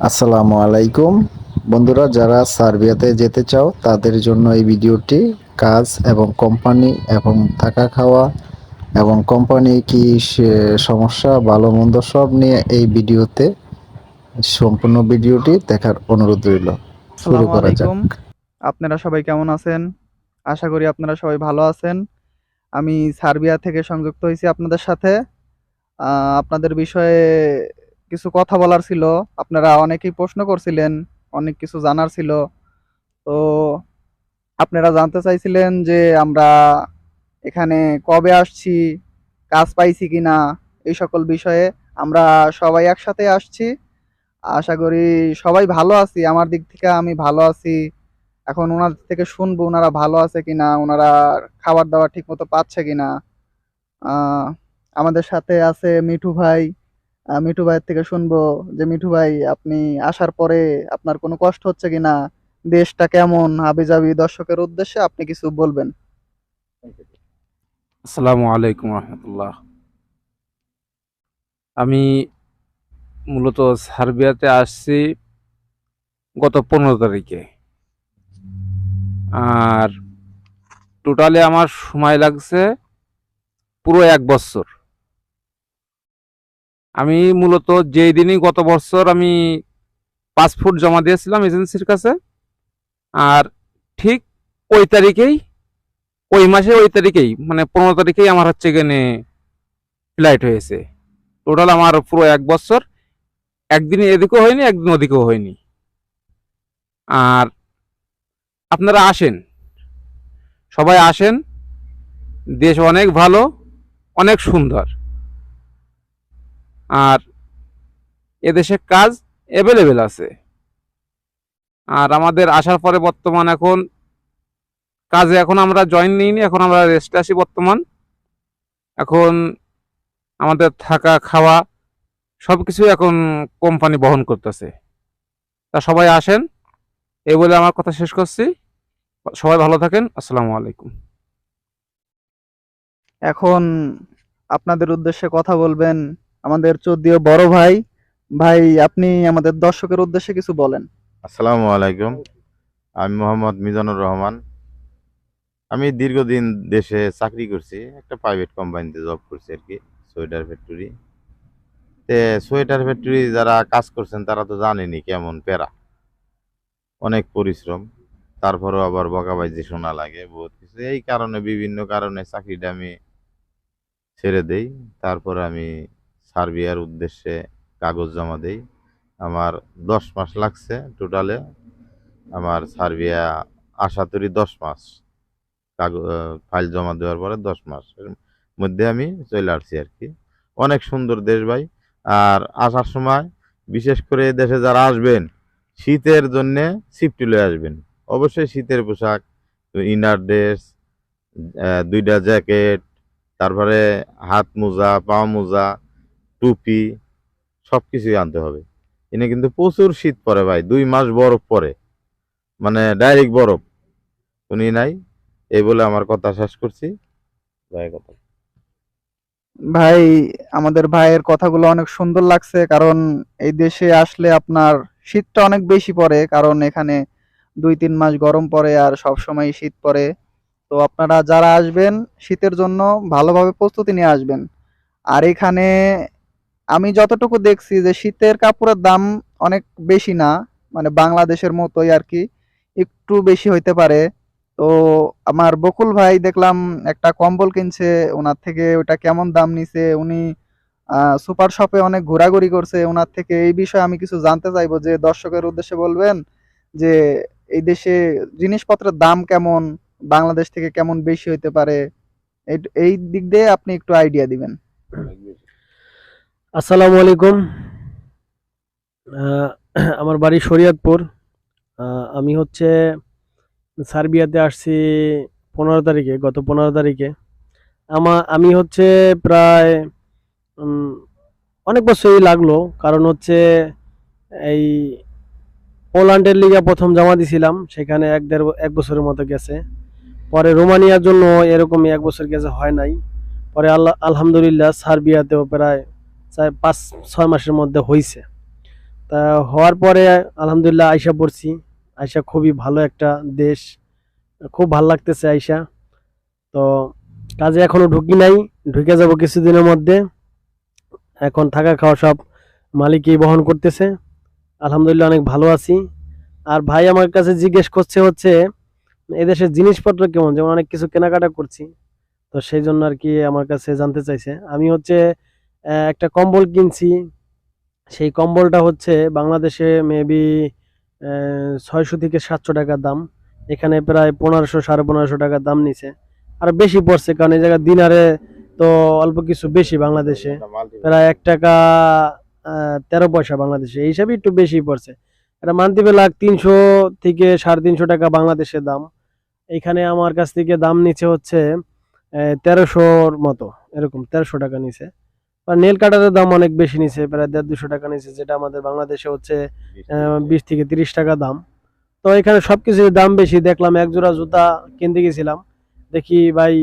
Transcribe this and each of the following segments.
আসসালামু আলাইকুম বন্ধুরা, যারা সার্বিয়াতে যেতে চাও তাদের জন্য এই ভিডিওটি। কাজ এবং কোম্পানি এবং থাকা খাওয়া এবং কোম্পানি কি সমস্যা ভালো মন্দ সব নিয়ে এই ভিডিওতে সম্পূর্ণ ভিডিওটি দেখার অনুরোধ রইল। শুরু আসসালামু করা যাক। আলাইকুম। আপনারা সবাই কেমন আছেন? আশা করি আপনারা সবাই ভালো আছেন। আমি সার্বিয়া থেকে সংযুক্ত হয়েছি আপনাদের সাথে। আপনাদের বিষয়ে কিছু কথা বলার ছিল। আপনারা অনেকেই প্রশ্ন করছিলেন, অনেক কিছু জানার ছিল। তো আপনারা জানতে চাইছিলেন যে আমরা এখানে কবে আসছি, কাজ পাইছি কিনা, এই সকল বিষয়ে। আমরা সবাই একসাথে আসছি। আশা করি সবাই ভালো আছি। আমার দিক থেকে আমি ভালো আছি। এখন ওনাদের থেকে শুনবো ওনারা ভালো আছে কিনা, ওনারা খাবার দাবার ঠিক মতো পাচ্ছে কিনা। আহ আমাদের সাথে আছে মিঠু ভাই। মিঠু ভাইয়ের থেকে শুনবো যে মিঠু ভাই, আপনি আসার পরে আপনার কোনো কষ্ট হচ্ছে কিনা, দেশটা কেমন, হাবিজাবি দর্শকের উদ্দেশ্যে আপনি কিছু বলবেন। আসসালামু আলাইকুম রহমতুল্লাহ। আমি মূলত সার্বিয়াতে আসছি গত 15 তারিখে। আর টোটালি আমার সময় লাগছে পুরো 1 বছর। আমি মূলত যেই দিনই গত বছর আমি পাসপোর্ট জমা দিয়েছিলাম এজেন্সির কাছে, আর ঠিক ওই তারিখেই, ওই মাসে ওই তারিখেই, মানে 15 তারিখেই আমার হচ্ছে এখানে ফ্লাইট হয়েছে। টোটাল আমার পুরো 1 বছর, একদিন এদিকেও হয়নি, একদিন ওদিকেও হয়নি। আর আপনারা আসেন, সবাই আসেন। দেশ অনেক ভালো, অনেক সুন্দর। আর এদেশে কাজ অ্যাভেলেবেল আছে। আর আমাদের আসার পরে বর্তমান এখন কাজে এখন আমরা জয়েন নিইনি, এখন আমরা রেস্টে আছি বর্তমান। এখন আমাদের থাকা খাওয়া সব কিছু এখন কোম্পানি বহন করতেছে। তা সবাই আসেন, এই বলে আমার কথা শেষ করছি। সবাই ভালো থাকেন। আসসালামু আলাইকুম। এখন আপনাদের উদ্দেশ্যে কথা বলবেন আমাদের চৌদ্দীয় বড় ভাই। ভাই, আপনি আমাদের দর্শকের উদ্দেশ্যে কিছু বলেন। আসসালামু আলাইকুম। আমি মোহাম্মদ মিজানুর রহমান। আমি দীর্ঘদিন দেশে চাকরি করছি, একটা প্রাইভেট কোম্পানিতে জব করছি আর কি, সোয়েটার ফ্যাক্টরি। সোয়েটার ফ্যাক্টরি যারা কাজ করছেন তারা তো জানেনি কেমন প্যারা, অনেক পরিশ্রম, তারপরেও আবার বকাবাজি শোনা লাগে বহুত কিছু। এই কারণে, বিভিন্ন কারণে চাকরিটা আমি ছেড়ে দেই। তারপরে আমি সার্বিয়ার উদ্দেশ্যে কাগজ জমা দেই। আমার 10 মাস লাগছে টোটালে। আমার সার্বিয়া আসা তৈরি 10 মাস, ফাইল জমা দেওয়ার পরে 10 মাসের মধ্যে আমি চলে আসছি আর কি। অনেক সুন্দর দেশ ভাই। আর আসার সময় বিশেষ করে এই দেশে যারা আসবেন, শীতের জন্যে সিফটি লয়ে আসবেন। অবশ্যই শীতের পোশাক, ইনার ড্রেস, 2টা জ্যাকেট, তারপরে হাত মোজা, পা মোজা, টুপি, সব কিছুই আনতে হবে। এনে কিন্তু প্রচুর শীত পড়ে ভাই, 2 মাস বরফ পড়ে, মানে ডাইরেক্ট বরফ। শুনি নাই। এই বলে আমার কথা শেষ করছি ভাই। কথা ভাই, আমাদের ভাইয়ের কথাগুলো অনেক সুন্দর লাগছে, কারণ এই দেশে আসলে আপনার শীতটা অনেক বেশি পড়ে, কারণ এখানে 2-3 মাস গরম পড়ে আর সব সময় শীত পড়ে। তো আপনারা যারা আসবেন শীতের জন্য ভালোভাবে প্রস্তুতি নিয়ে আসবেন। আর এখানে আমি যতটুকু দেখছি যে শীতের কাপড়ের দাম অনেক বেশি না, মানে বাংলাদেশের মতোই আর কি, একটু বেশি হইতে পারে। তো আমার বকুল ভাই দেখলাম একটা কম্বল কিনছে, ওনার থেকে ওটা কেমন দাম নিছে উনি সুপার শপে অনেক ঘোরাঘুরি করছে। ওনার থেকে এই বিষয়ে আমি কিছু জানতে চাইবো, যে দর্শকের উদ্দেশ্যে বলবেন যে এই দেশে জিনিসপত্রের দাম কেমন, বাংলাদেশ থেকে কেমন বেশি হইতে পারে, এই দিক দিয়ে আপনি একটু আইডিয়া দিবেন। আসসালামু আলাইকুম। আহ, আমার বাড়ি শরীয়তপুর। আমি হচ্ছে সার্বিয়াতে আসছি 15 তারিখে, গত 15 তারিখে। আমি হচ্ছে প্রায় উম, অনেক বছরই লাগলো, কারণ হচ্ছে এই পোল্যান্ডের লিগে প্রথম জমা দিছিলাম, সেখানে 1-1.5 বছরের মতো গেছে। পরে রোমানিয়ার জন্য এরকমই 1 বছর গেছে, হয় নাই। পরে আলহামদুলিল্লাহ সার্বিয়াতেও প্রায় 5-6 মাসের মধ্যে হয়েছে। তা হওয়ার পরে আলহামদুলিল্লাহ আইসা পড়ছি। আইসা খুবই ভালো একটা দেশ, খুব ভালো লাগতেছে আইসা। তো কাজে এখনো ঢুকি নাই, ঢুকে যাব কিছুদিনের মধ্যে। এখন থাকা খাওয়া সব মালিকই বহন করতেছে। আলহামদুলিল্লাহ অনেক ভালো আছি। আর ভাই আমার কাছে জিজ্ঞেস করছে হচ্ছে এদেশের জিনিসপত্র কেমন, যেমন অনেক কিছু কেনাকাটা করছি, তো সেই জন্য আর কি আমার কাছে জানতে চাইছে। আমি হচ্ছে একটা কম্বল কিনছি। সেই কম্বলটা হচ্ছে বাংলাদেশে মেবি 600 থেকে 700 টাকা দাম। এখানে প্রায় 1500 সাড়ে 1500 টাকা দাম নিছে। আর বেশি পড়ছে কারণ এই জায়গায় দিনারে তো অল্প কিছু বেশি বাংলাদেশে, প্রায় 1 টাকা 13 পয়সা বাংলাদেশে, এই হিসাবে একটু বেশি পড়ছে। এটা মানতে পেলাম 300 থেকে 350 টাকা বাংলাদেশে দাম। এখানে আমার কাছ থেকে দাম নিচে হচ্ছে 1300-র মতো, এরকম 1300 টাকা নিচে। আর নেল কাটারের দাম অনেক বেশি নিচে, প্রায় 150-200 টাকা নিচে, যেটা আমাদের বাংলাদেশে হচ্ছে 20 থেকে 30 টাকা দাম। তো এখানে সবকিছুর দাম বেশি। দেখলাম এক জোড়া জুতা কিনতে গেছিলাম, দেখি ভাই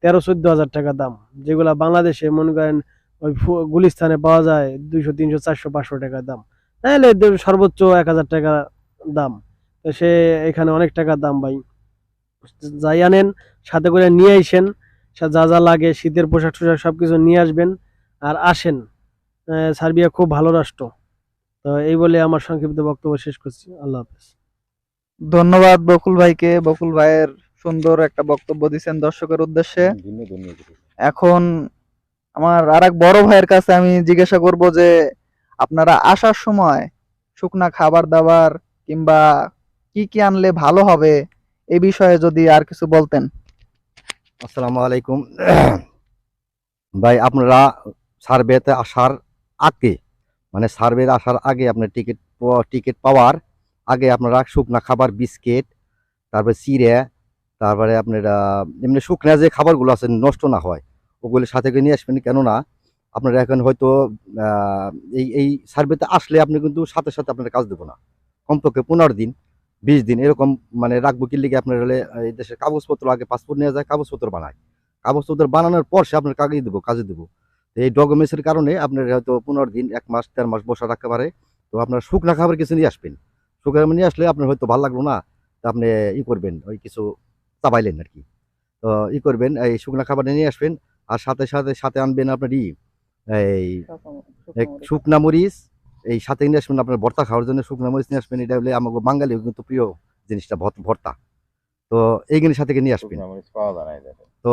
13-14 হাজার টাকা দাম, যেগুলা বাংলাদেশে মনে করেন ওই গুলিস্তানে পাওয়া যায় 200, 300, 400, 500 টাকা দাম, তাহলে সর্বোচ্চ 1000 টাকা দাম। তো সে এখানে অনেক টাকা দাম ভাই। যাই আনেন সাথে করে নিয়ে আইসেন, যা যা লাগে শীতের পোশাক টোশাক সবকিছু নিয়ে আসবেন আর আসেন। সার্বিয়া খুব ভালো রাষ্ট্র। তো এই বলে আমার সংক্ষিপ্ত বক্তব্য শেষ করছি। আল্লাহ হাফেজ। ধন্যবাদ বকুল ভাইকে। বকুল ভাইয়ের সুন্দর একটা বক্তব্য দিচ্ছেন দর্শকের উদ্দেশ্যে। এখন আমার আরেক বড় ভাইয়ের কাছে আমি জিজ্ঞাসা করব যে আপনারা আসার সময় শুকনা খাবার দাবার কিংবা কি কি আনলে ভালো হবে এই বিষয়ে যদি আর কিছু বলতেন। আসসালামু আলাইকুম। ভাই আপনারা সার্ভেতে আসার আগে, মানে সার্ভে আসার আগে আপনার টিকিট পাওয়ার আগে আপনারা শুকনা খাবার, বিস্কিট, তারপরে চিড়ে, তারপরে আপনার এমনি শুকনা যে খাবারগুলো আছে নষ্ট না হয় ওগুলো সাথে করে নিয়ে আসবেন। কেননা আপনারা এখন হয়তো এই সার্ভেতে আসলে আপনি কিন্তু সাথে সাথে আপনার কাজ দেবো না, কমপক্ষে 15 দিন 20 দিন এরকম মানে রাখবো। কি লিগে আপনার হলে এই দেশের কাগজপত্র আগে পাসপোর্ট নিয়ে যায়, কাগজপত্র বানায়, কাগজপত্র বানানোর পর সে আপনার কাজে দেবো। এই ডকুমেন্টসের কারণে আপনার হয়তো 15 দিন 1 মাস 1.5 মাস বসা রাখতে পারে। তো আপনার শুকনা খাবার কিছু নিয়ে আসবেন। শুকনা খাবার নিয়ে আসলে আপনার হয়তো ভালো লাগলো না, তা আপনি করবেন, ওই কিছু চাবাইলেন আর কি। তো করবেন, এই শুকনা খাবার নিয়ে আসবেন। আর সাথে সাথে সাথে আনবেন আপনার এই শুকনা মরিচ, এই সাথে নিয়ে আসবেন আপনার ভর্তা খাওয়ার জন্য শুকনা মরিচ নিয়ে আসবেন। এটা হলে আমাকে বাঙালি কিন্তু প্রিয় জিনিসটা ভর্তা। তো এইগুলির সাথে নিয়ে আসবেন। তো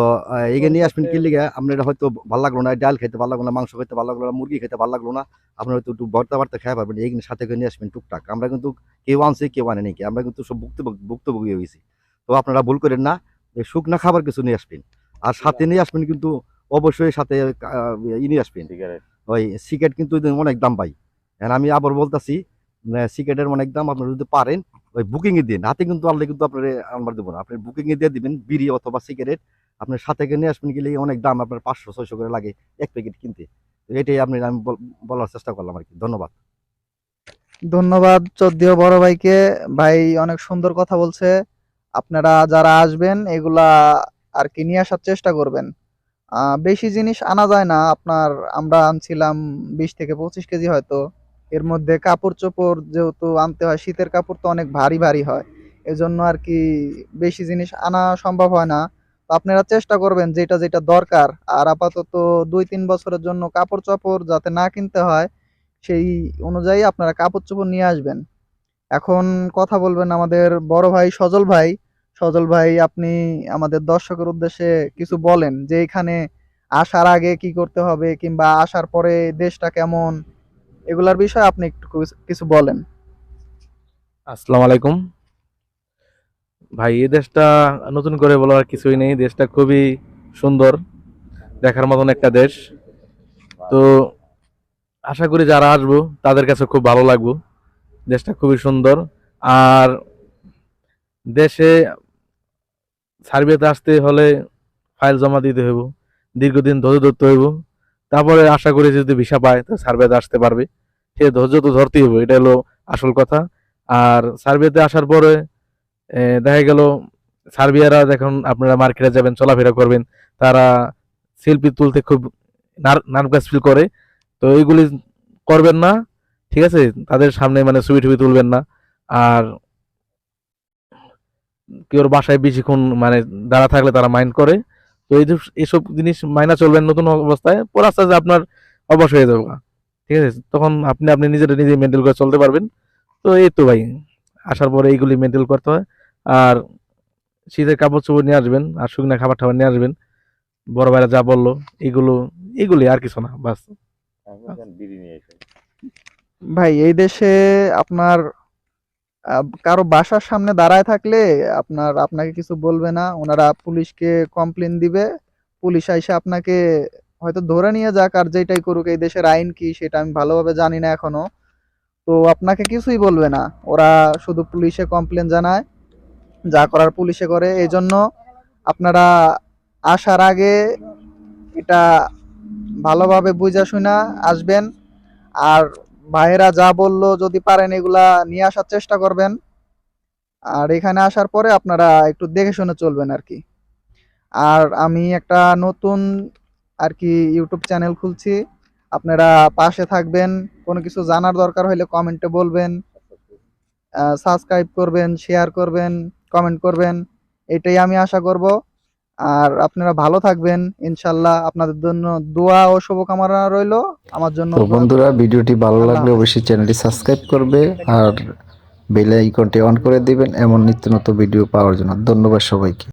এইগুলো নিয়ে আসবেন। কি লিগে আপনার হয়তো ভালো লাগলো না, ডাল খেতে ভালো লাগলো না, মাংস খেতে ভালো লাগলো না, মুরগি খেতে ভালো লাগলো না, আপনার হয়তো একটু ভর্তা খেয়ে পারবেন। এইগুলির সাথে করে নিয়ে আসবেন টুকটাক। আমরা কিন্তু কেউ আনছি কেউ আনে নাকি, আমরা কিন্তু সব ভুক্তভোগী হয়েছি। তো আপনারা ভুল করেন না, শুকনা খাবার কিছু নিয়ে আসবেন। আর সাথে নিয়ে আসবেন কিন্তু অবশ্যই সাথে নিয়ে আসবেন ওই সিগারেট, কিন্তু অনেক দাম পাই। আমি আবার বলতেছি সিগারেটের অনেক দাম। আপনারা যদি পারেন ওই বুকিং এ দিন, হাতে কিন্তু আনলে কিন্তু আপনার আনবার দেবো না, আপনি বুকিং এ দিয়ে দিবেন বিড়ি অথবা সিগারেট। আপনার সাথে নিয়ে আসবেন, গেলে অনেক দাম, আপনার 500-600 করে লাগে এক প্যাকেট কিনতে। তো এটাই আমি বলার চেষ্টা করলাম আর কি। ধন্যবাদ। ধন্যবাদ চৌদ্দীয় বড় ভাইকে। ভাই অনেক সুন্দর কথা বলছে। আপনারা যারা আসবেন এগুলা আর কি নিয়ে আসার চেষ্টা করবেন। বেশি জিনিস আনা যায় না আপনার। আমরা আনছিলাম 20 থেকে 25 কেজি হয়তো। এর মধ্যে কাপড় চোপড় যেহেতু আনতে হয়, শীতের কাপড় তো অনেক ভারী ভারী হয়, এজন্য আর কি বেশি জিনিস আনা সম্ভব হয় না। তো আপনারা চেষ্টা করবেন যেটা যেটা দরকার। আর আপাতত 2-3 বছরের জন্য কাপড় চোপড় যাতে না কিনতে হয় সেই অনুযায়ী আপনারা কাপড় চোপড় নিয়ে আসবেন। এখন কথা বলবেন আমাদের বড় ভাই সজল ভাই। সজল ভাই, আপনি আমাদের দর্শকের উদ্দেশ্যে কিছু বলেন যে এখানে আসার আগে কি করতে হবে কিংবা আসার পরে দেশটা কেমন, এগুলার বিষয়ে আপনি একটু কিছু বলেন। আসসালামু আলাইকুম ভাই। এই দেশটা নতুন করে বলার কিছুই নেই, দেশটা খুবই সুন্দর, দেখার মতন একটা দেশ। তো আশা করি যারা আসবো তাদের কাছে খুব ভালো লাগবে। দেশটা খুবই সুন্দর। আর দেশে সার্বিয়াতে আসতে হলে ফাইল জমা দিতে হইব, দীর্ঘদিন ধৈর্য ধরতে হইব। তারপরে আশা করি যদি ভিসা পায় তো সার্বিয়াতে আসতে পারবে। সে ধৈর্য তো ধরতেই হবে, এটা হলো আসল কথা। আর সার্বিয়াতে আসার পরে দেখা গেল সার্বিয়ারা যখন আপনারা মার্কেটে যাবেন, চলাফেরা করবেন, তারা সেলফি তুলতে খুব নার্ভাস ফিল করে। তো এইগুলি করবেন না, ঠিক আছে, তাদের সামনে মানে ছবি টবি তুলবেন না। আর কেউ বাসায় বেশিক্ষণ মানে দাঁড়া থাকলে তারা মাইন্ড করে। তো এইসব জিনিস মাইনা চলবেন নতুন অবস্থায়, পরে আস্তে আস্তে আপনার অভ্যাস হয়ে যাবে। ঠিক আছে, তখন আপনি আপনি নিজেরা নিজে মেনটেন করে চলতে পারবেন। তো এই তো ভাই, আসার পরে এইগুলি মেনটেন করতে হয়। আর শীতের কাপড় চোপড় নিয়ে আসবেন, আর শুকনো খাবার টাবার নিয়ে আসবেন। বড় ভাইরা যা বললো এইগুলি আর কিছু না, বাস। ভাই এই দেশে আপনার কারো বাসার সামনে দাঁড়ায় থাকলে আপনাকে কিছু বলবে না, ওনারা পুলিশকে কমপ্লেন দিবে, পুলিশ আইসে আপনাকে হয়তো ধরে নিয়ে যাক আর যেটাই করুক, এই দেশের আইন কি সেটা আমি ভালোভাবে জানি না এখনো। তো আপনাকে কিছুই বলবে না, ওরা শুধু পুলিশে কমপ্লেন জানায়, যা করার পুলিশে করে। এই জন্য আপনারা আসার আগে এটা ভালোভাবে বুঝা শুনা আসবেন। আর ভাইয়েরা যা বললো যদি পারেন এগুলা নিয়ে আসার চেষ্টা করবেন। আর এখানে আসার পরে আপনারা একটু দেখে শুনে চলবেন আর কি। আর আমি একটা নতুন আর কি ইউটিউব চ্যানেল খুলছি, আপনারা পাশে থাকবেন। কোনো কিছু জানার দরকার হলে কমেন্টে বলবেন, সাবস্ক্রাইব করবেন, শেয়ার করবেন, কমেন্ট করবেন, এটাই আমি আশা করব। আর আপনারা ভালো থাকবেন ইনশাল্লাহ, আপনাদের জন্য দোয়া ও শুভকামনা রইলো, আমার জন্য তো বন্ধুরা, ভিডিওটি ভালো আল্লাহ লাগলে হাফেজ। অবশ্যই চ্যানেলটি সাবস্ক্রাইব করবে আর বেল আইকনটি অন করে দিবেন এমন নিত্য নতুন ভিডিও পাওয়ার জন্য। ধন্যবাদ সবাইকে।